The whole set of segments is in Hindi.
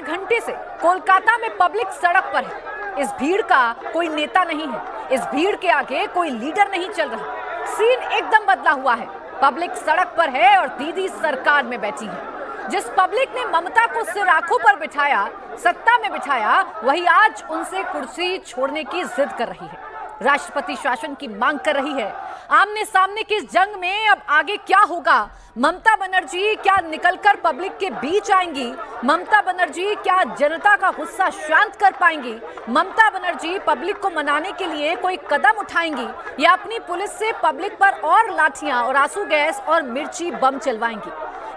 घंटे से कोलकाता में पब्लिक सड़क पर है। इस भीड़ का कोई नेता नहीं है, इस भीड़ के आगे कोई लीडर नहीं चल रहा। सीन एकदम बदला हुआ है। पब्लिक सड़क पर है और दीदी सरकार में बैठी है। जिस पब्लिक ने ममता को सिर आंखों पर बिठाया, सत्ता में बिठाया, वही आज उनसे कुर्सी छोड़ने की जिद कर रही है, राष्ट्रपति शासन की मांग कर रही है। आमने सामने की इस जंग में अब आगे क्या होगा? ममता बनर्जी क्या निकलकर पब्लिक के बीच आएंगी? ममता बनर्जी क्या जनता का गुस्सा शांत कर पाएंगी? ममता बनर्जी पब्लिक को मनाने के लिए कोई कदम उठाएंगी या अपनी पुलिस से पब्लिक पर और लाठियां और आंसू गैस और मिर्ची बम चलवाएंगी?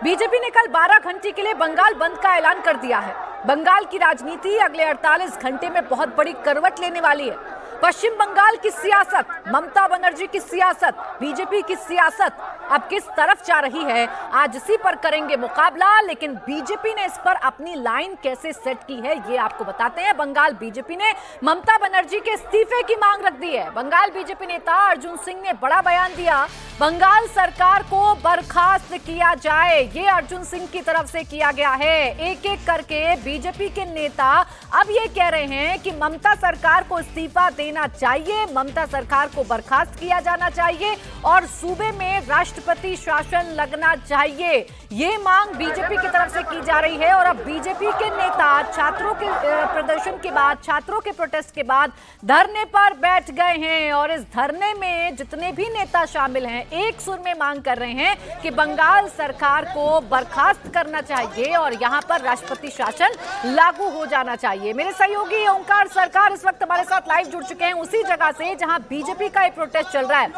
बीजेपी ने कल 12 घंटे के लिए बंगाल बंद का ऐलान कर दिया है। बंगाल की राजनीति अगले 48 घंटे में बहुत बड़ी करवट लेने वाली है। पश्चिम बंगाल की सियासत, ममता बनर्जी की सियासत, बीजेपी की सियासत अब किस तरफ जा रही है, आज इसी पर करेंगे मुकाबला। लेकिन बीजेपी ने इस पर अपनी लाइन कैसे सेट की है, ये आपको बताते हैं। बंगाल बीजेपी ने ममता बनर्जी के इस्तीफे की मांग रख दी है। बंगाल बीजेपी नेता अर्जुन सिंह ने बड़ा बयान दिया। बंगाल सरकार को बर्खास्त किया जाए, ये अर्जुन सिंह की तरफ से किया गया है। एक एक करके बीजेपी के नेता अब ये कह रहे हैं कि ममता सरकार को इस्तीफा देना चाहिए, ममता सरकार को बर्खास्त किया जाना चाहिए और सूबे में राष्ट्रपति शासन लगना चाहिए। ये मांग बीजेपी की तरफ से की जा रही है। और अब बीजेपी के नेता छात्रों के प्रदर्शन के बाद, छात्रों के प्रोटेस्ट के बाद धरने पर बैठ गए हैं और इस धरने में जितने भी नेता शामिल हैं एक सुर में मांग कर रहे हैं कि बंगाल सरकार को बर्खास्त करना चाहिए और यहां पर राष्ट्रपति शासन लागू हो जाना चाहिए। मेरे सहयोगी ओंकार सरकार इस वक्त हमारे साथ लाइव जुड़ चुके हैं उसी जगह से जहां बीजेपी का एक प्रोटेस्ट चल रहा है।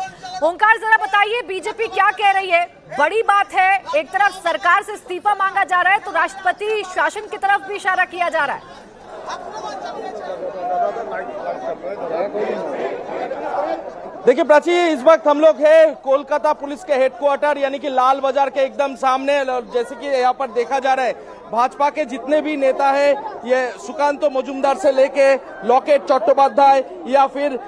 ओंकार, जरा बताइए बीजेपी क्या कह रही है? बड़ी बात है, एक तरफ सरकार से इस्तीफा मांगा जा रहा है तो राष्ट्रपति शासन की तरफ भी इशारा किया जा रहा है। देखिए प्राची, इस वक्त हम लोग हैं कोलकाता पुलिस के हेडक्वार्टर यानी कि लाल बाजार के एकदम सामने। जैसे कि यहाँ पर देखा जा रहा है, भाजपा के जितने भी नेता हैं, ये सुकांतो मजुमदार से लेके लॉकेट चट्टोपाध्याय या फिर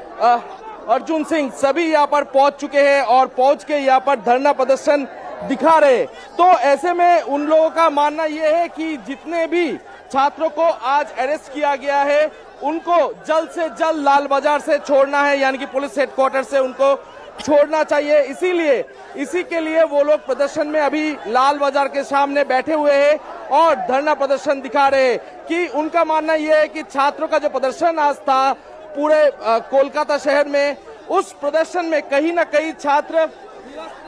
अर्जुन सिंह, सभी यहाँ पर पहुंच चुके हैं और पहुंच के यहाँ पर धरना प्रदर्शन दिखा रहे। तो ऐसे में उन लोगों का मानना यह है कि जितने भी छात्रों को आज अरेस्ट किया गया है उनको जल्द से जल्द लाल बाजार से छोड़ना है, यानी कि पुलिस हेडक्वार्टर से उनको छोड़ना चाहिए। इसीलिए इसी के लिए वो लोग प्रदर्शन में अभी लाल बाजार के सामने बैठे हुए हैं और धरना प्रदर्शन दिखा रहे हैं कि उनका मानना यह है कि छात्रों का जो प्रदर्शन आज था पूरे कोलकाता शहर में, उस प्रदर्शन में कहीं ना कहीं छात्र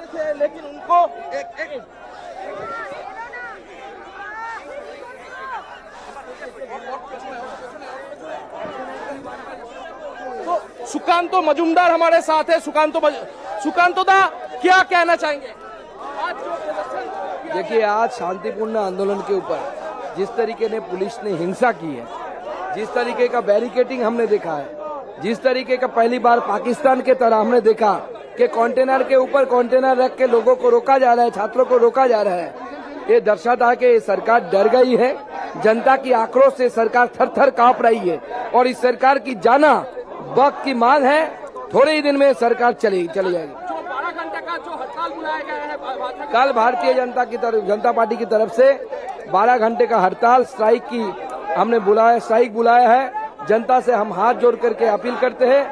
थे, लेकिन उनको तो सुकांतो मजुमदार हमारे साथ है। सुकांतो दा, क्या कहना चाहेंगे? देखिए, आज शांतिपूर्ण आंदोलन के ऊपर जिस तरीके ने पुलिस ने हिंसा की है, जिस तरीके का बैरिकेडिंग हमने देखा है, जिस तरीके का पहली बार पाकिस्तान के तरह हमने देखा कि कंटेनर के ऊपर कंटेनर रख के लोगों को रोका जा रहा है, छात्रों को रोका जा रहा है, ये दर्शाता है कि सरकार डर गई है। जनता की आक्रोश से सरकार थर थर कांप रही है और इस सरकार की जाना वक्त की मांग है। थोड़े ही दिन में सरकार चली जाएगी। 12 घंटे का जो हड़ताल बुलाया गया है कल भारतीय जनता पार्टी की तरफ से 12 घंटे का हड़ताल स्ट्राइक की हमने स्ट्राइक बुलाया है। जनता से हम हाथ जोड़ करके अपील करते हैं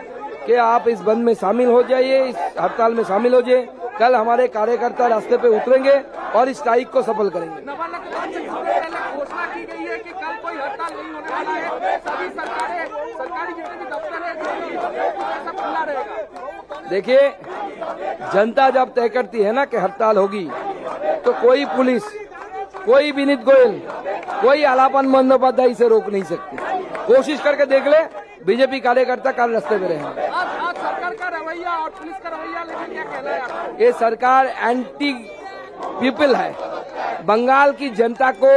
कि आप इस बंद में शामिल हो जाइए, इस हड़ताल में शामिल हो जाइए। कल हमारे कार्यकर्ता रास्ते पे उतरेंगे और इस स्ट्राइक को सफल करेंगे। घोषणा की गई है कि कल कोई हड़ताल नहीं होने वाला है, सभी सरकारी जितने भी दफ्तर है सब खुला रहेगा। देखिए, जनता जब तय करती है ना कि हड़ताल होगी तो कोई पुलिस, कोई विनीत गोयल, कोई आलापन बंदोपाध्याय इसे रोक नहीं सकती। कोशिश करके देख ले, बीजेपी कार्यकर्ता कल रास्ते में रहे। आज सरकार का रवैया और पुलिस का रवैया लेकिन क्या कहना है आपको? ये सरकार एंटी पीपल है। बंगाल की जनता को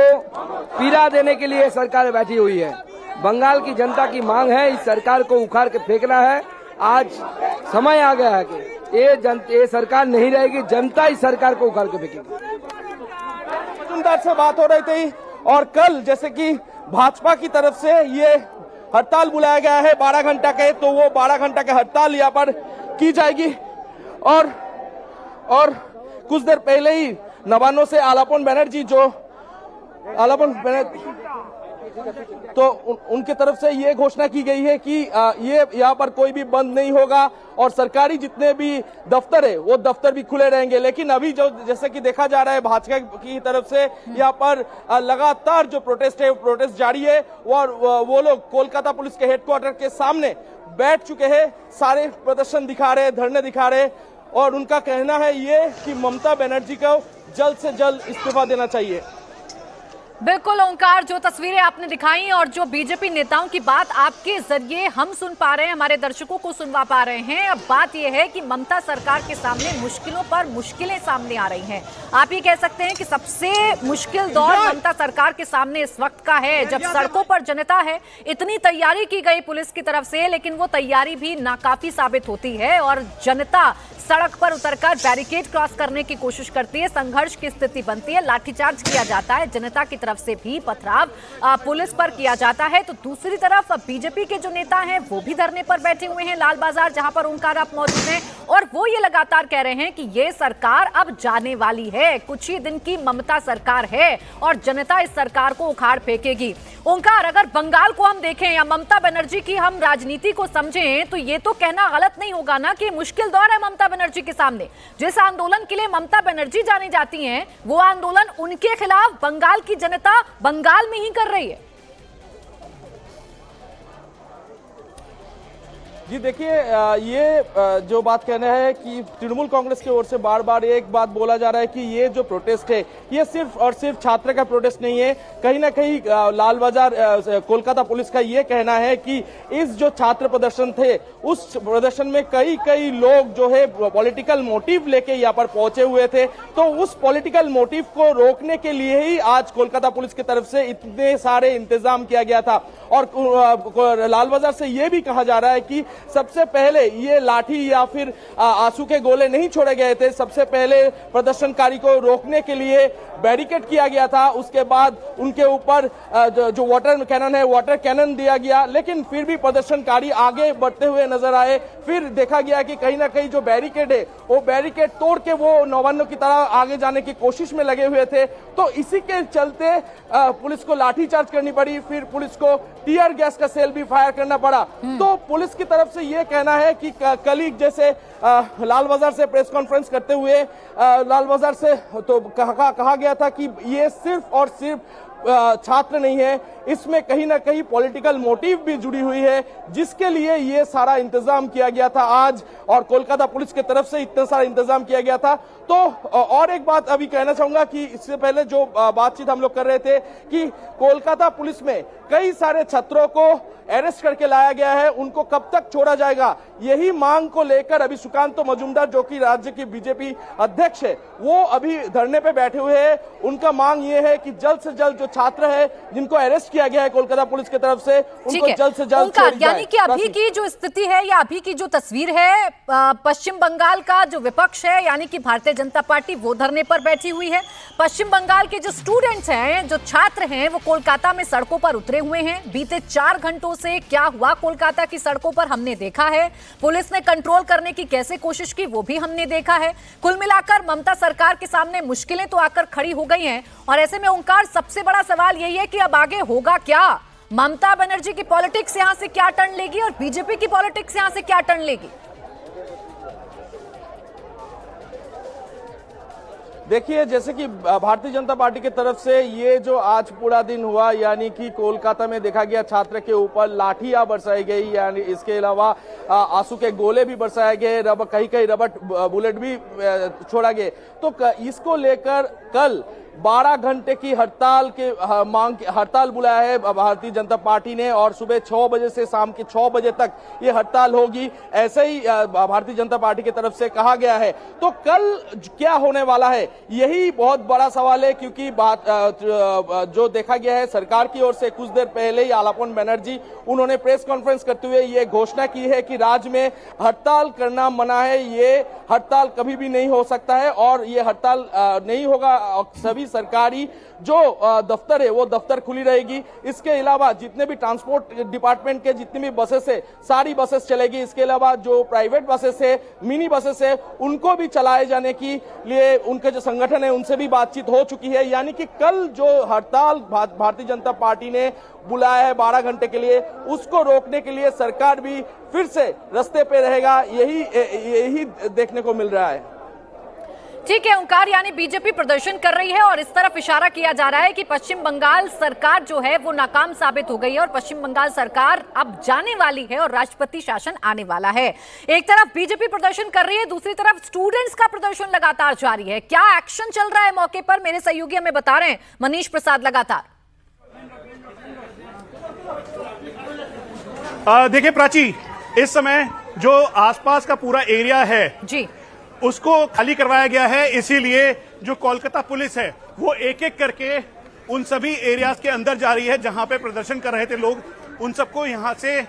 पीड़ा देने के लिए सरकार बैठी हुई है। बंगाल की जनता की मांग है इस सरकार को उखाड़ के फेंकना है। आज समय आ गया है कि ये सरकार नहीं रहेगी, जनता इस सरकार को उखाड़ के फेंकेगी। मजुमदार से बात हो रही थी और कल जैसे कि भाजपा की तरफ से ये हड़ताल बुलाया गया है 12 घंटा के, तो वो 12 घंटा के हड़ताल यहाँ पर की जाएगी। और कुछ देर पहले ही नवान्नों से आलापन बनर्जी तो उनके तरफ से ये घोषणा की गई है कि ये यहाँ पर कोई भी बंद नहीं होगा और सरकारी जितने भी दफ्तर है वो दफ्तर भी खुले रहेंगे। लेकिन अभी जो जैसे कि देखा जा रहा है भाजपा की तरफ से यहाँ पर लगातार जो प्रोटेस्ट है वो प्रोटेस्ट जारी है और वो लोग कोलकाता पुलिस के हेडक्वार्टर के सामने बैठ चुके हैं, सारे प्रदर्शन दिखा रहे, धरने दिखा रहे और उनका कहना है ये कि ममता बनर्जी को जल्द से जल्द इस्तीफा देना चाहिए। बिल्कुल ओंकार, जो तस्वीरें आपने दिखाई और जो बीजेपी नेताओं की बात आपके जरिए हम सुन पा रहे हैं, हमारे दर्शकों को सुनवा पा रहे हैं। अब बात यह है कि ममता सरकार के सामने मुश्किलों पर मुश्किलें सामने आ रही हैं। आप ये कह सकते हैं कि सबसे मुश्किल दौर ममता सरकार के सामने इस वक्त का है, जब सड़कों पर जनता है। इतनी तैयारी की गई पुलिस की तरफ से, लेकिन वो तैयारी भी नाकाफी साबित होती है और जनता सड़क पर उतरकर बैरिकेड क्रॉस करने की कोशिश करती है, संघर्ष की स्थिति बनती है, लाठीचार्ज किया जाता है, जनता की तरफ से भी पथराव पुलिस पर किया जाता है। तो दूसरी तरफ बीजेपी के जो नेता हैं वो भी धरने पर बैठे हुए हैं लाल बाजार, जहां पर ओंकार आप मौजूद हैं, और वो ये लगातार कह रहे हैं कि ये सरकार अब जाने वाली है, कुछ ही दिन की ममता सरकार है और जनता इस सरकार को उखाड़ फेंकेगी। ओंकार, अगर बंगाल को हम देखें या ममता बनर्जी की हम राजनीति को समझें तो ये तो कहना गलत नहीं होगा ना कि मुश्किल दौर है ममता बनर्जी के सामने। जिस आंदोलन के लिए ममता बनर्जी जानी जाती हैं, वो आंदोलन उनके खिलाफ बंगाल की जनता बंगाल में ही कर रही है। जी देखिए, ये जो बात कहना है कि तृणमूल कांग्रेस की ओर से बार बार एक बात बोला जा रहा है कि ये जो प्रोटेस्ट है ये सिर्फ और सिर्फ छात्र का प्रोटेस्ट नहीं है। कहीं ना कहीं लाल बाजार कोलकाता पुलिस का ये कहना है कि इस जो छात्र प्रदर्शन थे उस प्रदर्शन में कई लोग जो है पॉलिटिकल मोटिव लेके यहाँ पर पहुंचे हुए थे। तो उस पॉलिटिकल मोटिव को रोकने के लिए ही आज कोलकाता पुलिस की तरफ से इतने सारे इंतजाम किया गया था। और लाल बाजार से ये भी कहा जा रहा है कि सबसे पहले ये लाठी या फिर आंसू के गोले नहीं छोड़े गए थे, सबसे पहले प्रदर्शनकारी को रोकने के लिए बैरिकेड किया गया था, उसके बाद उनके ऊपर जो वाटर कैनन है वाटर कैनन दिया गया। लेकिन फिर भी प्रदर्शनकारी आगे बढ़ते हुए नजर आए। फिर देखा गया कि कहीं ना कहीं जो बैरिकेड है वो बैरिकेड तोड़ के वो नौवन्नों की तरह आगे जाने की कोशिश में लगे हुए थे। तो इसी के चलते पुलिस को लाठीचार्ज करनी पड़ी, फिर पुलिस को टीयर गैस का सेल भी फायर करना पड़ा। तो पुलिस की तरफ से ये कहना है कि कलीग जैसे लाल बाजार से प्रेस कॉन्फ्रेंस करते हुए लाल बाजार से तो कहा गया था कि ये सिर्फ और सिर्फ छात्र नहीं है, इसमें कहीं ना कहीं पॉलिटिकल मोटिव भी जुड़ी हुई है, जिसके लिए ये सारा इंतजाम किया गया था आज और कोलकाता पुलिस की तरफ से इतना सारा इंतजाम किया गया था। तो और एक बात अभी कहना चाहूंगा कि इससे पहले जो बातचीत हम लोग कर रहे थे कि कोलकाता पुलिस में कई सारे छात्रों को अरेस्ट करके लाया गया है, उनको कब तक छोड़ा जाएगा, यही मांग को लेकर अभी सुकांत मजूमदार जो कि राज्य की बीजेपी अध्यक्ष है वो अभी धरने पे बैठे हुए हैं। उनका मांग ये है कि जल्द से जल्द जो छात्र है जिनको अरेस्ट किया गया है कोलकाता पुलिस की तरफ से उनको जल्द से जल्द छोड़ दिया जाए। यानी कि अभी की जो स्थिति है या अभी की जो तस्वीर है, पश्चिम बंगाल का जो विपक्ष है यानी कि भारतीय जनता पार्टी वो धरने पर बैठी हुई है। पश्चिम बंगाल के जो स्टूडेंट्स हैं, जो छात्र हैं, वो कोलकाता में सड़कों पर उतरे हुए हैं। बीते 4 घंटों से क्या हुआ कोलकाता की सड़कों पर हमने देखा है, पुलिस ने कंट्रोल करने की कैसे कोशिश की वो भी हमने देखा है। कुल मिलाकर ममता सरकार के सामने मुश्किलें तो आकर खड़ी हो गई हैं और ऐसे में ओंकार सबसे बड़ा सवाल यही है कि अब आगे होगा क्या। ममता बनर्जी की पॉलिटिक्स यहां से क्या टर्न लेगी और बीजेपी की पॉलिटिक्स यहां से क्या टर्न लेगी। देखिए, जैसे कि भारतीय जनता पार्टी की तरफ से ये जो आज पूरा दिन हुआ यानी कि कोलकाता में देखा गया छात्र के ऊपर लाठियां बरसाई गई, यानी इसके अलावा आंसू के गोले भी बरसाए गए, कहीं रबड़ बुलेट भी छोड़ा गए। तो इसको लेकर कल 12 घंटे की हड़ताल बुलाया है भारतीय जनता पार्टी ने और सुबह 6 बजे से शाम के 6 बजे तक ये हड़ताल होगी, ऐसे ही भारतीय जनता पार्टी की तरफ से कहा गया है। तो कल क्या होने वाला है यही बहुत बड़ा सवाल है, क्योंकि बात जो देखा गया है सरकार की ओर से कुछ देर पहले ही आलापन बनर्जी उन्होंने प्रेस कॉन्फ्रेंस करते हुए ये घोषणा की है कि राज्य में हड़ताल करना मना है, ये हड़ताल कभी भी नहीं हो सकता है और ये हड़ताल नहीं होगा। सभी सरकारी जो दफ्तर है वो दफ्तर खुली रहेगी। इसके अलावा जितने भी ट्रांसपोर्ट डिपार्टमेंट के जितनी भी बसेस है सारी बसेस चलेगी। इसके अलावा जो प्राइवेट बसेस है, मिनी बसेस है, उनको भी चलाए जाने के लिए उनके जो संगठन है उनसे भी बातचीत हो चुकी है। यानी कि कल जो हड़ताल भारतीय जनता पार्टी ने बुलाया है 12 घंटे के लिए, उसको रोकने के लिए सरकार भी फिर से रास्ते पे रहेगा, यही देखने को मिल रहा है। ठीक है ओंकार, यानी बीजेपी प्रदर्शन कर रही है और इस तरफ इशारा किया जा रहा है कि पश्चिम बंगाल सरकार जो है वो नाकाम साबित हो गई है और पश्चिम बंगाल सरकार अब जाने वाली है और राष्ट्रपति शासन आने वाला है। एक तरफ बीजेपी प्रदर्शन कर रही है, दूसरी तरफ स्टूडेंट्स का प्रदर्शन लगातार जारी है। क्या एक्शन चल रहा है मौके पर, मेरे सहयोगी हमें बता रहे हैं मनीष प्रसाद लगातार। देखिए प्राची, इस समय जो आसपास का पूरा एरिया है जी उसको खाली करवाया गया है। इसीलिए जो कोलकाता पुलिस है वो एक एक करके उन सभी एरियाज के अंदर जा रही है जहां पे प्रदर्शन कर रहे थे लोग, उन सबको यहां से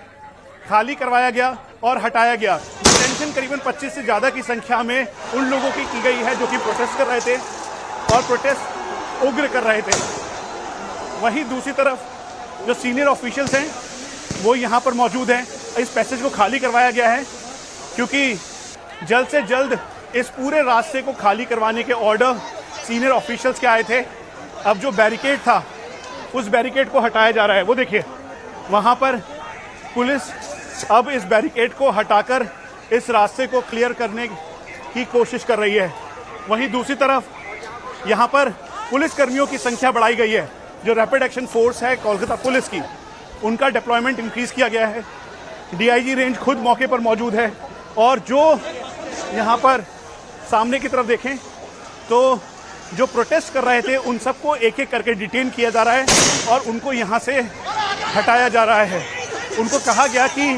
खाली करवाया गया और हटाया गया। डिटेंशन करीबन 25 से ज्यादा की संख्या में उन लोगों की गई है जो कि प्रोटेस्ट कर रहे थे और प्रोटेस्ट उग्र कर रहे थे। वहीं दूसरी तरफ जो सीनियर ऑफिशियल्स हैं वो यहाँ पर मौजूद हैं। इस पैसेज को खाली करवाया गया है क्योंकि जल्द से जल्द इस पूरे रास्ते को खाली करवाने के ऑर्डर सीनियर ऑफिशियल्स के आए थे। अब जो बैरिकेड था उस बैरिकेड को हटाया जा रहा है। वो देखिए वहाँ पर पुलिस अब इस बैरिकेड को हटाकर इस रास्ते को क्लियर करने की कोशिश कर रही है। वहीं दूसरी तरफ यहाँ पर पुलिस कर्मियों की संख्या बढ़ाई गई है। जो रैपिड एक्शन फोर्स है कोलकाता पुलिस की, उनका डिप्लॉयमेंट इंक्रीज किया गया है। डीआईजी रेंज खुद मौके पर मौजूद है और जो यहाँ पर सामने की तरफ देखें तो जो प्रोटेस्ट कर रहे थे उन सबको एक एक करके डिटेन किया जा रहा है और उनको यहाँ से हटाया जा रहा है। उनको कहा गया कि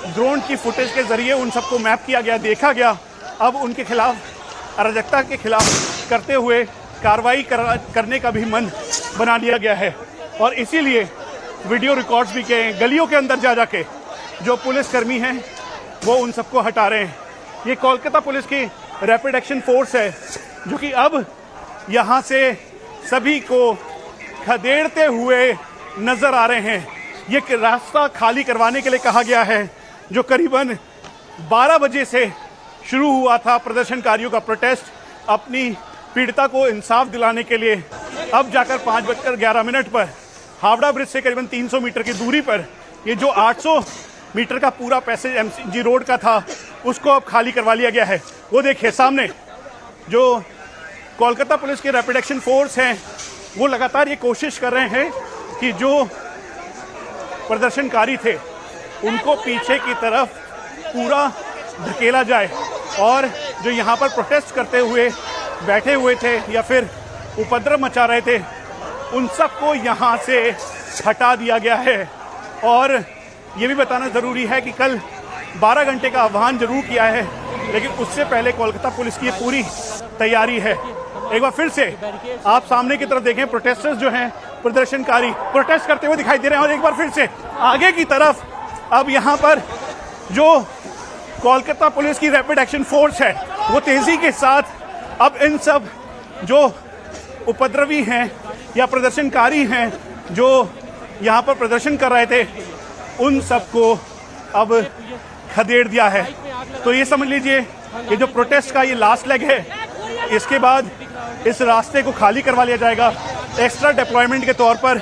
ड्रोन की फुटेज के जरिए उन सबको मैप किया गया, देखा गया। अब उनके खिलाफ अराजकता के खिलाफ करते हुए कार्रवाई करने का भी मन बना लिया गया है और इसीलिए वीडियो रिकॉर्ड्स भी के गलियों के अंदर जा जाके जो पुलिसकर्मी हैं वो उन सबको हटा रहे हैं। ये कोलकाता पुलिस की रैपिड एक्शन फोर्स है जो कि अब यहाँ से सभी को खदेड़ते हुए नजर आ रहे हैं। ये रास्ता खाली करवाने के लिए कहा गया है जो करीबन 12 बजे से शुरू हुआ था प्रदर्शनकारियों का प्रोटेस्ट अपनी पीड़िता को इंसाफ दिलाने के लिए। अब जाकर 5:11 पर हावड़ा ब्रिज से करीबन 300 मीटर की दूरी पर ये जो 800 मीटर का पूरा पैसेज एमजी रोड का था उसको अब खाली करवा लिया गया है। वो देखिए सामने जो कोलकाता पुलिस के रैपिड एक्शन फोर्स हैं वो लगातार ये कोशिश कर रहे हैं कि जो प्रदर्शनकारी थे उनको पीछे की तरफ पूरा धकेला जाए और जो यहाँ पर प्रोटेस्ट करते हुए बैठे हुए थे या फिर उपद्रव मचा रहे थे उन सबको यहाँ से हटा दिया गया है। और ये भी बताना ज़रूरी है कि कल 12 घंटे का आह्वान जरूर किया है लेकिन उससे पहले कोलकाता पुलिस की पूरी तैयारी है। एक बार फिर से आप सामने की तरफ देखें, प्रोटेस्टर्स जो हैं प्रदर्शनकारी प्रोटेस्ट करते हुए दिखाई दे रहे हैं और एक बार फिर से आगे की तरफ अब यहाँ पर जो कोलकाता पुलिस की रैपिड एक्शन फोर्स है वो तेजी के साथ अब इन सब जो उपद्रवी हैं या प्रदर्शनकारी हैं जो यहाँ पर प्रदर्शन कर रहे थे उन सबको अब खदेड़ दिया है। तो ये समझ लीजिए कि जो प्रोटेस्ट का ये लास्ट लेग है, इसके बाद इस रास्ते को खाली करवा लिया जाएगा। एक्स्ट्रा डिप्लॉयमेंट के तौर पर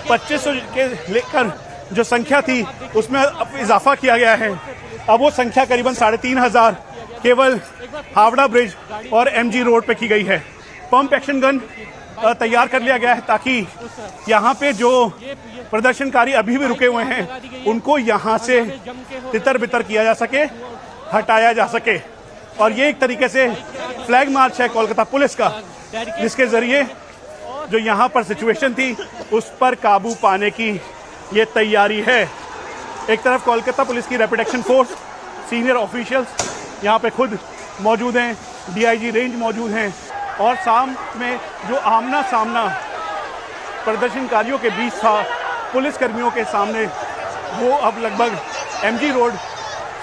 2500 के लेकर जो संख्या थी उसमें अब इजाफा किया गया है। अब वो संख्या करीबन 3500 केवल हावड़ा ब्रिज और एमजी रोड पे की गई है। पंप एक्शन गन तैयार कर लिया गया है ताकि यहाँ पे जो प्रदर्शनकारी अभी भी रुके हुए हैं उनको यहाँ से तितर बितर किया जा सके, हटाया जा सके। और ये एक तरीके से फ्लैग मार्च है कोलकाता पुलिस का जिसके जरिए जो यहाँ पर सिचुएशन थी उस पर काबू पाने की ये तैयारी है। एक तरफ कोलकाता पुलिस की rapid action force, senior officials यहाँ पे खुद मौजूद हैं, डीआईजी रेंज मौजूद हैं और सामने जो आमना सामना प्रदर्शनकारियों के बीच था पुलिस कर्मियों के सामने वो अब लगभग एमजी रोड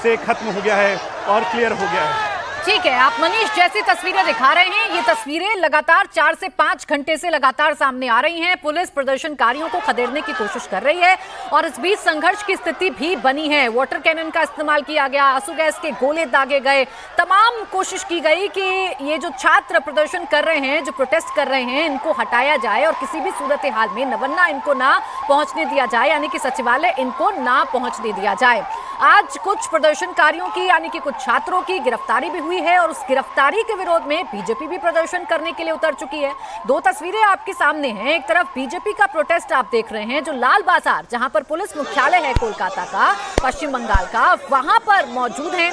से खत्म हो गया है और क्लियर हो गया है। ठीक है, आप मनीष जैसी तस्वीरें दिखा रहे हैं, ये तस्वीरें लगातार 4 से 5 घंटे से लगातार सामने आ रही हैं। पुलिस प्रदर्शनकारियों को खदेड़ने की कोशिश कर रही है और इस बीच संघर्ष की स्थिति भी बनी है। वाटर कैनन का इस्तेमाल किया गया, आंसू गैस के गोले दागे गए, तमाम कोशिश की गई कि ये जो छात्र प्रदर्शन कर रहे हैं, जो प्रोटेस्ट कर रहे हैं, इनको हटाया जाए और किसी भी सूरत हाल में नवन्ना इनको ना पहुंचने दिया जाए, यानी कि सचिवालय इनको ना पहुंचने दिया जाए। आज कुछ प्रदर्शनकारियों की यानी कि कुछ छात्रों की गिरफ्तारी भी हुई है और उस गिरफ्तारी के विरोध में बीजेपी भी प्रदर्शन करने के लिए उतर चुकी है। दो तस्वीरें आपके सामने हैं। एक तरफ बीजेपी का प्रोटेस्ट आप देख रहे हैं, जो लाल बाजार, जहां पर पुलिस मुख्यालय है कोलकाता का, पश्चिम बंगाल का, वहां पर मौजूद हैं।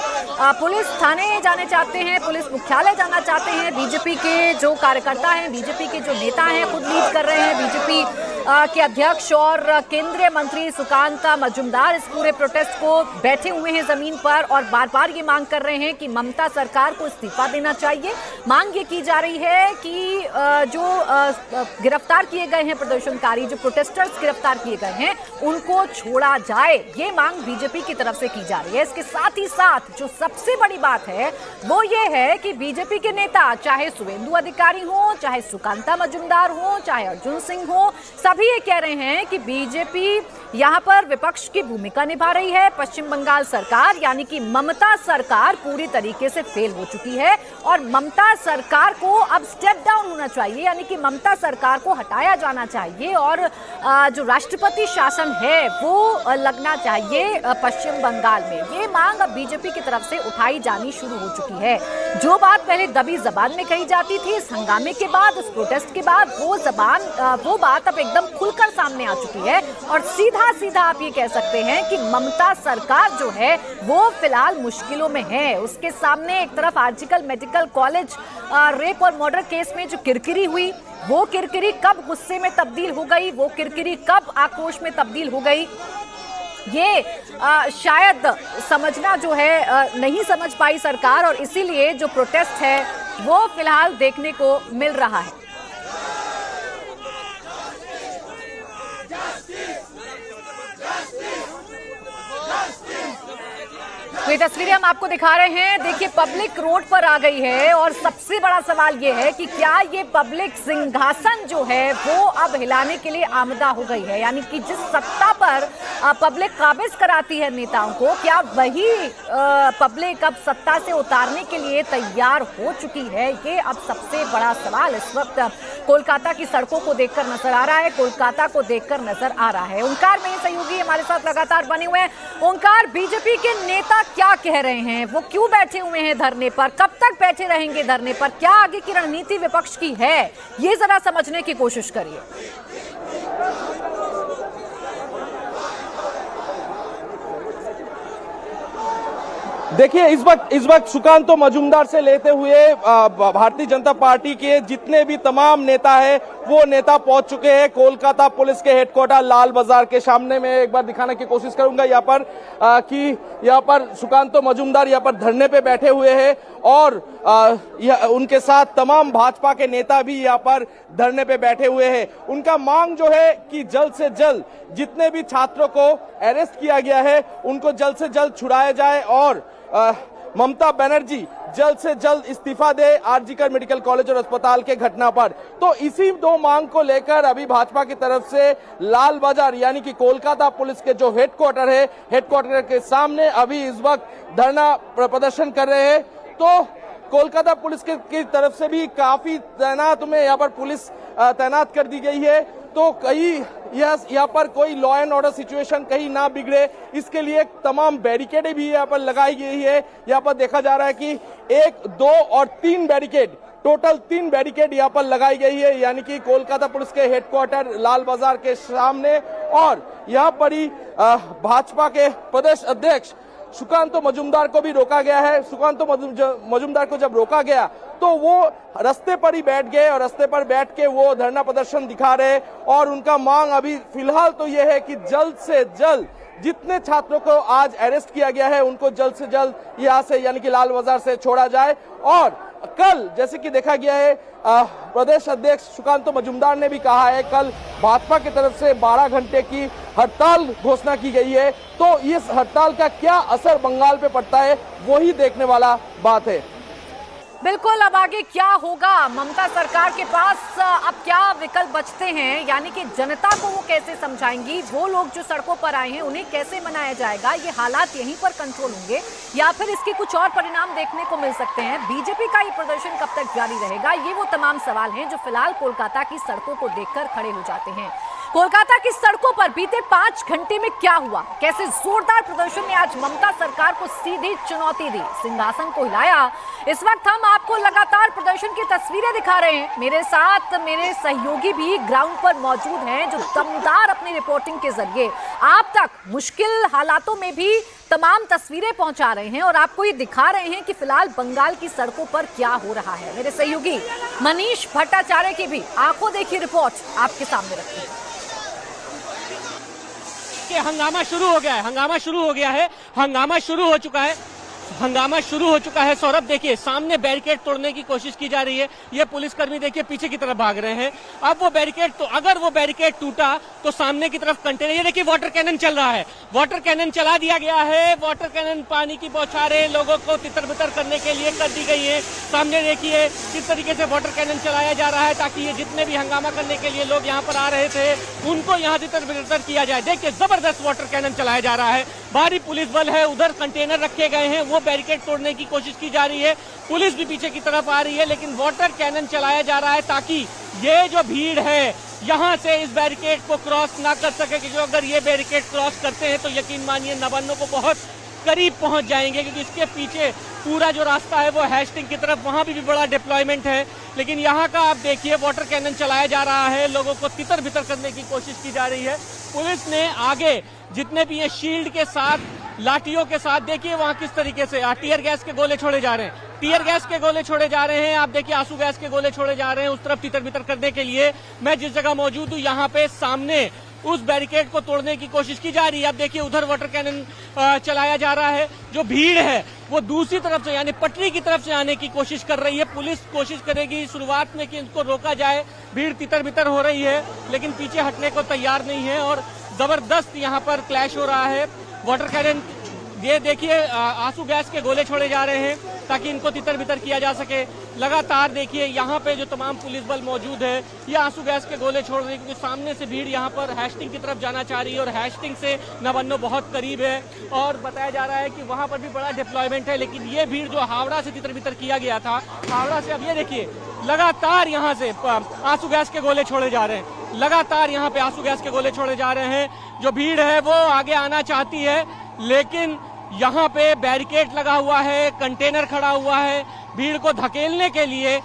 पुलिस थाने जाने चाहते हैं, पुलिस मुख्यालय जाना चाहते हैं। बीजेपी के जो कार्यकर्ता हैं, बीजेपी के जो नेता हैं, खुद लीड कर रहे हैं। बीजेपी के अध्यक्ष और केंद्रीय मंत्री सुकांता मजूमदार इस पूरे प्रोटेस्ट को बैठे हुए हैं जमीन पर और बार बार ये मांग कर रहे हैं कि ममता सरकार को इस्तीफा देना चाहिए। मांग ये की जा रही है कि जो गिरफ्तार किए गए हैं प्रदर्शनकारी, जो प्रोटेस्टर्स गिरफ्तार किए गए हैं, उनको छोड़ा जाए। ये मांग बीजेपी की तरफ से की जा रही है। इसके साथ ही साथ जो सबसे बड़ी बात है वो ये है कि बीजेपी के नेता, चाहे शुवेंदु अधिकारी हो, चाहे सुकांता मजूमदार हो, चाहे अर्जुन सिंह हो, सभी ये कह रहे हैं कि बीजेपी यहां पर विपक्ष की भूमिका निभा रही है। पश्चिम बंगाल सरकार यानी कि ममता सरकार पूरी तरीके से फेल हो चुकी है और ममता सरकार को अब स्टेप डाउन होना चाहिए, यानी कि ममता सरकार को हटाया जाना चाहिए और जो राष्ट्रपति शासन है वो लगना चाहिए पश्चिम बंगाल में। ये मांग अब बीजेपी की तरफ से उठाई जानी शुरू हो चुकी है। जो बात पहले दबी जबान में कही जाती थी, इस हंगामे के बाद, उस प्रोटेस्ट के बाद, वो बात अब एकदम खुलकर सामने आ चुकी है और सीधा आप ये कह सकते हैं कि ममता सरकार जो है वो फिलहाल मुश्किलों में है। उसके सामने एक तरफ आर्जिकल मेडिकल कॉलेज रेप और मर्डर केस में जो किरकिरी हुई, वो किरकिरी कब गुस्से में तब्दील हो गई, वो किरकिरी कब आक्रोश में तब्दील हो गई, ये शायद समझना जो है नहीं समझ पाई सरकार और इसीलिए जो प्रोटेस्ट है वो फिलहाल देखने को मिल रहा है। तो ये तस्वीरें हम आपको दिखा रहे हैं। देखिए, पब्लिक रोड पर आ गई है और सबसे बड़ा सवाल ये है कि क्या ये पब्लिक सिंहासन जो है वो अब हिलाने के लिए आमदा हो गई है, यानी कि जिस सत्ता पर पब्लिक काबिज कराती है नेताओं को, क्या वही पब्लिक अब सत्ता से उतारने के लिए तैयार हो चुकी है? ये अब सबसे बड़ा सवाल इस वक्त कोलकाता की सड़कों को देखकर नजर आ रहा है, कोलकाता को देखकर नजर आ रहा है। ओंकार मेरे सहयोगी हमारे साथ लगातार बने हुए हैं। ओंकार, बीजेपी के नेता क्या कह रहे हैं, वो क्यों बैठे हुए हैं धरने पर, कब तक बैठे रहेंगे धरने पर, क्या आगे की रणनीति विपक्ष की है, ये जरा समझने की कोशिश करिए। देखिए, इस वक्त सुकांतो मजूमदार से लेते हुए भारतीय जनता पार्टी के जितने भी तमाम नेता हैं वो नेता पहुंच चुके हैं कोलकाता पुलिस के हेडक्वार्टर लाल बाजार के सामने। मैं एक बार दिखाने की कोशिश करूंगा यहाँ पर कि यहाँ पर सुकांतो मजूमदार यहाँ पर धरने पे बैठे हुए हैं और उनके साथ तमाम भाजपा के नेता भी यहाँ पर धरने पे बैठे हुए हैं। उनका मांग जो है कि जल्द से जल्द जितने भी छात्रों को अरेस्ट किया गया है उनको जल्द से जल्द छुड़ाया जाए और ममता बनर्जी जल्द से जल्द इस्तीफा दे आरजीकर मेडिकल कॉलेज और अस्पताल के घटना पर। तो इसी दो मांग को लेकर अभी भाजपा की तरफ से लाल बाजार यानी कि कोलकाता पुलिस के जो हेडक्वार्टर है, हेडक्वार्टर के सामने अभी इस वक्त धरना प्रदर्शन कर रहे हैं। तो कोलकाता पुलिस की तरफ से भी काफी तैनात में यहाँ पर पुलिस तैनात कर दी गई है। तो कहीं यहाँ पर कोई लॉ एंड ऑर्डर सिचुएशन कहीं ना बिगड़े, इसके लिए तमाम बैरिकेडें भी यहाँ पर लगाई गई है। यहाँ पर देखा जा रहा है कि 1, 2 और 3 बैरिकेड, टोटल 3 बैरिकेड यहाँ पर लगाई गई है, यानी कि कोलकाता पुलिस के हेडक्वार्टर लाल बाजार के सामने। और यहाँ पर ही भाजपा के प्रदेश अध्यक्ष सुकांतो मजूमदार को भी रोका गया है। सुकांतो मजूमदार को जब रोका गया तो वो रास्ते पर ही बैठ गए और रास्ते पर बैठ के वो धरना प्रदर्शन दिखा रहे और उनका मांग अभी फिलहाल तो ये है कि जल्द से जल्द जितने छात्रों को आज अरेस्ट किया गया है उनको जल्द से जल्द यहाँ से यानी कि लाल बाजार से छोड़ा जाए। और कल जैसे कि देखा गया है प्रदेश अध्यक्ष सुकांतो मजूमदार ने भी कहा है कल भाजपा की तरफ से 12 घंटे की हड़ताल घोषणा की गई है। तो इस हड़ताल का क्या असर बंगाल पे पड़ता है वही देखने वाला बात है। बिल्कुल, अब आगे क्या होगा? ममता सरकार के पास अब क्या विकल्प बचते हैं? यानी कि जनता को वो कैसे समझाएंगी? वो लोग जो सड़कों पर आए हैं उन्हें कैसे मनाया जाएगा? ये हालात यहीं पर कंट्रोल होंगे या फिर इसके कुछ और परिणाम देखने को मिल सकते हैं? बीजेपी का ये प्रदर्शन कब तक जारी रहेगा? ये वो तमाम सवाल हैं जो फिलहाल कोलकाता की सड़कों को देखकर खड़े हो जाते हैं। कोलकाता की सड़कों पर बीते 5 घंटे में क्या हुआ? कैसे जोरदार प्रदर्शन ने आज ममता सरकार को सीधी चुनौती दी, सिंहासन को हिलाया? इस वक्त हम आपको लगातार प्रदर्शन की तस्वीरें दिखा रहे हैं। मेरे साथ मेरे सहयोगी भी ग्राउंड पर मौजूद हैं जो दमदार अपनी रिपोर्टिंग के जरिए आप तक मुश्किल हालातों में भी तमाम तस्वीरें पहुंचा रहे हैं और आपको ये दिखा रहे हैं कि फिलहाल बंगाल की सड़कों पर क्या हो रहा है। मेरे सहयोगी मनीष भट्टाचार्य की भी आंखों देखी रिपोर्ट आपके सामने रखते हैं। कि हंगामा शुरू हो गया है, हंगामा शुरू हो गया है, हंगामा शुरू हो चुका है, हंगामा शुरू हो चुका है। सौरभ देखिए, सामने बैरिकेड तोड़ने की कोशिश की जा रही है। ये पुलिसकर्मी देखिए पीछे की तरफ भाग रहे हैं। अब वो बैरिकेड, तो अगर वो बैरिकेड टूटा तो सामने की तरफ कंटेनर, ये देखिए वाटर कैनन चल रहा है, वाटर कैनन चला दिया गया है। वाटर कैनन पानी की बौछारें लोगों को तितर बितर करने के लिए कर दी गई है। सामने देखिए किस तरीके से वाटर कैनन चलाया जा रहा है ताकि ये जितने भी हंगामा करने के लिए लोग यहाँ पर आ रहे थे उनको यहाँ तितर बितर किया जाए। देखिए जबरदस्त वाटर कैनन चलाया जा रहा है, भारी पुलिस बल है, उधर कंटेनर रखे गए हैं, वो बैरिकेड तोड़ने की कोशिश की जा रही है। पुलिस भी पीछे की तरफ आ रही है, लेकिन वाटर कैनन चलाया जा रहा है ताकि ये जो भीड़ है यहाँ से इस बैरिकेड को क्रॉस ना कर सके, क्योंकि अगर ये बैरिकेड क्रॉस करते हैं तो यकीन मानिए नवान्नों को बहुत करीब पहुंच जाएंगे, क्योंकि इसके पीछे पूरा जो रास्ता है वो हैस्टिंग की तरफ, वहां भी बड़ा डिप्लॉयमेंट है। लेकिन यहाँ का आप देखिए वाटर कैनन चलाया जा रहा है, लोगों को तितर बितर करने की कोशिश की जा रही है। पुलिस ने आगे जितने भी ये शील्ड के साथ, लाठियों के साथ, देखिए वहां किस तरीके से टीयर गैस के गोले छोड़े जा रहे हैं, टीयर गैस के गोले छोड़े जा रहे हैं। आप देखिए आंसू गैस के गोले छोड़े जा रहे हैं उस तरफ तितर बितर करने के लिए। मैं जिस जगह मौजूद हूँ यहाँ पे सामने उस बैरिकेड को तोड़ने की कोशिश की जा रही है। अब देखिए उधर वाटर कैनन चलाया जा रहा है। जो भीड़ है वो दूसरी तरफ से यानी पटरी की तरफ से आने की कोशिश कर रही है। पुलिस कोशिश करेगी शुरुआत में कि इनको रोका जाए, भीड़ तितर बितर हो रही है, लेकिन पीछे हटने को तैयार नहीं है और जबरदस्त यहाँ पर क्लैश हो रहा है। वाटर कैनन, ये देखिए आंसू गैस के गोले छोड़े जा रहे हैं ताकि इनको तितर बितर किया जा सके। लगातार देखिए यहाँ पे जो तमाम पुलिस बल मौजूद है ये आंसू गैस के गोले छोड़ रहे हैं, क्योंकि सामने से भीड़ यहाँ पर हैस्टिंग की तरफ जाना चाह रही है और हैस्टिंग से नवान्नों बहुत करीब है और बताया जा रहा है कि वहाँ पर भी बड़ा डिप्लॉयमेंट है। लेकिन ये भीड़ जो हावड़ा से तितर बितर किया गया था, हावड़ा से अब ये देखिए लगातार यहाँ से आंसू गैस के गोले छोड़े जा रहे हैं, लगातार यहाँ पे आंसू गैस के गोले छोड़े जा रहे हैं। जो भीड़ है वो आगे आना चाहती है, लेकिन यहाँ पे बैरिकेड लगा हुआ है, कंटेनर खड़ा हुआ है। भीड़ को धकेलने के लिए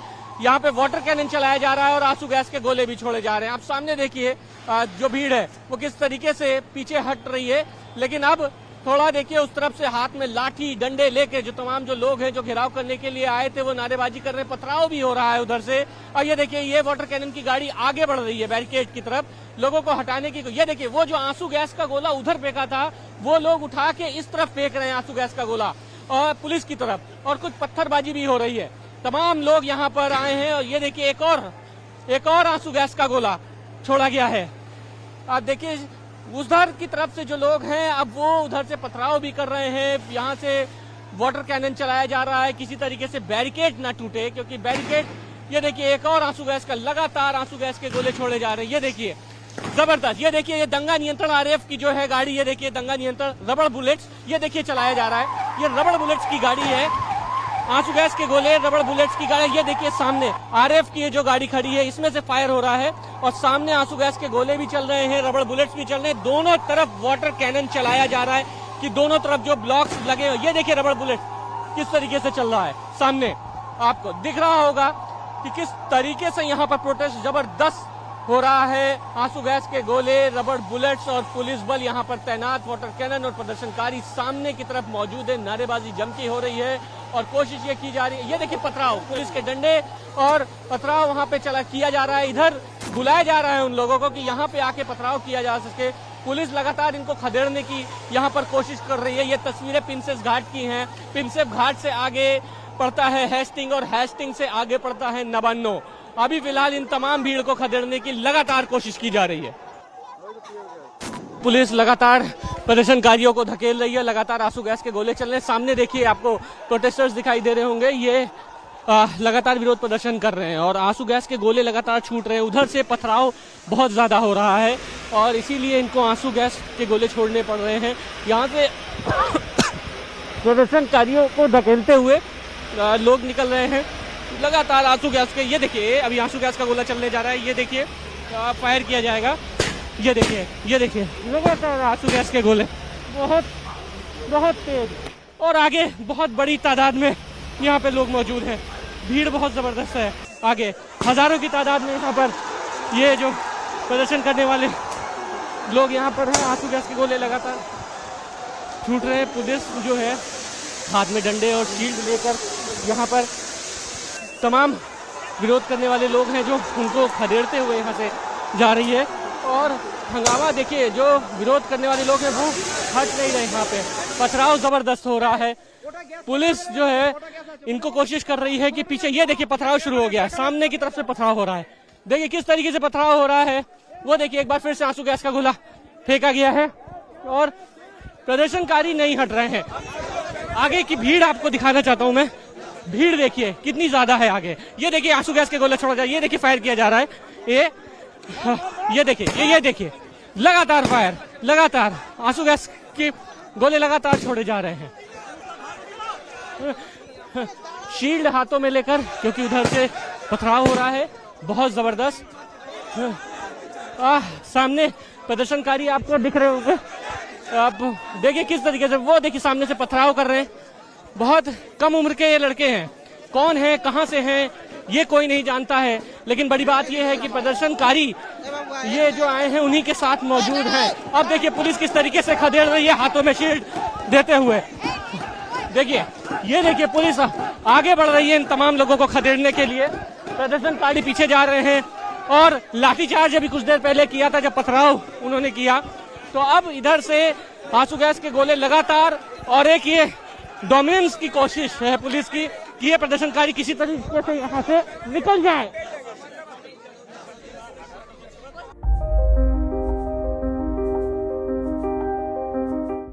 यहाँ पे वाटर कैनन चलाया जा रहा है और आंसू गैस के गोले भी छोड़े जा रहे हैं। आप सामने देखिए जो भीड़ है वो किस तरीके से पीछे हट रही है। लेकिन अब थोड़ा देखिए उस तरफ से हाथ में लाठी डंडे लेके जो तमाम जो लोग हैं जो घेराव करने के लिए आए थे वो नारेबाजी कर रहे हैं, पथराव भी हो रहा है उधर से। और ये देखिए ये वाटर कैनन की गाड़ी आगे बढ़ रही है बैरिकेड की तरफ लोगों को हटाने की। ये देखिए वो जो आंसू गैस का गोला उधर फेंका था वो लोग उठा के इस तरफ फेंक रहे हैं आंसू गैस का गोला और पुलिस की तरफ, और कुछ पत्थरबाजी भी हो रही है। तमाम लोग यहाँ पर आए हैं और ये देखिए एक और आंसू गैस का गोला छोड़ा गया है। आप देखिए उधर की तरफ से जो लोग हैं अब वो उधर से पथराव भी कर रहे हैं। यहाँ से वाटर कैनन चलाया जा रहा है किसी तरीके से बैरिकेड ना टूटे, क्योंकि बैरिकेड, ये देखिए एक और आंसू गैस का, लगातार आंसू गैस के गोले छोड़े जा रहे हैं। ये देखिए जबरदस्त, ये देखिए ये दंगा नियंत्रण आरएएफ की जो है गाड़ी, ये देखिए दंगा नियंत्रण रबड़ बुलेट्स, ये देखिए चलाया जा रहा है। ये रबड़ बुलेट्स की गाड़ी है, आंसू गैस के गोले रबड़ बुलेट्स की गाड़ी। ये देखिए सामने आरएएफ की जो गाड़ी खड़ी है इसमें से फायर हो रहा है और सामने आंसू गैस के गोले भी चल रहे हैं, रबड़ बुलेट्स भी चल रहे हैं। दोनों तरफ वाटर कैनन चलाया जा रहा है कि दोनों तरफ जो ब्लॉक्स लगे हैं, ये देखिए रबड़ बुलेट किस तरीके से चल रहा है। सामने आपको दिख रहा होगा कि किस तरीके से यहाँ पर प्रोटेस्ट जबरदस्त हो रहा है। आंसू गैस के गोले, रबड़ बुलेट्स और पुलिस बल यहाँ पर तैनात, वाटर कैनन और प्रदर्शनकारी सामने की तरफ मौजूद है। नारेबाजी जम की हो रही है और कोशिश ये की जा रही है। ये देखिए पथराव, पुलिस के डंडे और पथराव वहाँ पे किया जा रहा है। इधर बुलाया जा रहा है उन लोगों को कि यहाँ पे आके पथराव किया जा सके। पुलिस लगातार इनको खदेड़ने की यहाँ पर कोशिश कर रही है। ये तस्वीरें प्रिंसेस घाट की हैं। प्रिंसेस घाट से आगे पड़ता है हैस्टिंग और हैस्टिंग से आगे पड़ता है नवान्नों। अभी फिलहाल इन तमाम भीड़ को खदेड़ने की लगातार कोशिश की जा रही है। पुलिस लगातार प्रदर्शनकारियों को धकेल रही है, लगातार आंसू गैस के गोले चल रहे हैं। सामने देखिए आपको प्रोटेस्टर्स दिखाई दे रहे होंगे, ये लगातार विरोध प्रदर्शन कर रहे हैं और आंसू गैस के गोले लगातार छूट रहे हैं। उधर से पथराव बहुत ज्यादा हो रहा है और इसीलिए इनको आंसू गैस के गोले छोड़ने पड़ रहे हैं। यहाँ से प्रदर्शनकारियों को धकेलते हुए लोग निकल रहे हैं। लगातार आंसू गैस के, ये देखिए अभी आंसू गैस का गोला चलने जा रहा है, ये देखिए फायर किया जाएगा, ये देखिए लगातार आंसू गैस के गोले बहुत बहुत तेज और आगे बहुत बड़ी तादाद में यहाँ पे लोग मौजूद हैं। भीड़ बहुत जबरदस्त है, आगे हजारों की तादाद में यहाँ पर ये जो प्रदर्शन करने वाले लोग यहाँ पर हैं। आंसू गैस के गोले लगातार छूट रहे हैं। पुलिस जो है हाथ में डंडे और शील्ड लेकर यहाँ पर तमाम विरोध करने वाले लोग हैं जो उनको खदेड़ते हुए यहाँ से जा रही है। और हंगामा देखिए, जो विरोध करने वाले लोग हैं वो हट नहीं रहे, यहाँ पे पथराव जबरदस्त हो रहा है। पुलिस जो है इनको कोशिश कर रही है कि पीछे, ये देखिए पथराव शुरू हो गया है, सामने की तरफ से पथराव हो रहा है। देखिए किस तरीके से पथराव हो रहा है, वो देखिए एक बार फिर से आंसू गैस का गोला फेंका गया है और प्रदर्शनकारी नहीं हट रहे हैं। आगे की भीड़ आपको दिखाना चाहता हूं मैं, भीड़ देखिए कितनी ज्यादा है आगे। ये देखिए आंसू गैस के गोले छोड़ा जा रहा है, ये देखिए फायर किया जा रहा है, ये देखिए लगातार फायर, लगातार आंसू गैस के गोले लगातार छोड़े जा रहे हैं। शील्ड हाथों में लेकर, क्योंकि उधर से पथराव हो रहा है बहुत जबरदस्त। सामने प्रदर्शनकारी आपको दिख रहे होंगे, आप देखिए किस तरीके से, वो देखिए सामने से पथराव कर रहे हैं। बहुत कम उम्र के ये लड़के हैं, कौन है कहां से हैं ये कोई नहीं जानता है, लेकिन बड़ी बात ये है कि प्रदर्शनकारी ये जो आए हैं उन्हीं के साथ मौजूद हैं। अब देखिए पुलिस किस तरीके से खदेड़ रही है हाथों में शील्ड देते हुए। देखिए ये देखिए पुलिस आगे बढ़ रही है इन तमाम लोगों को खदेड़ने के लिए। प्रदर्शनकारी पीछे जा रहे हैं और लाठीचार्ज अभी कुछ देर पहले किया था जब पथराव उन्होंने किया। तो अब इधर से आंसू गैस के गोले लगातार, और एक ये डोमिनेंस की कोशिश है पुलिस की कि ये प्रदर्शनकारी किसी तरीके से यहाँ से निकल जाए।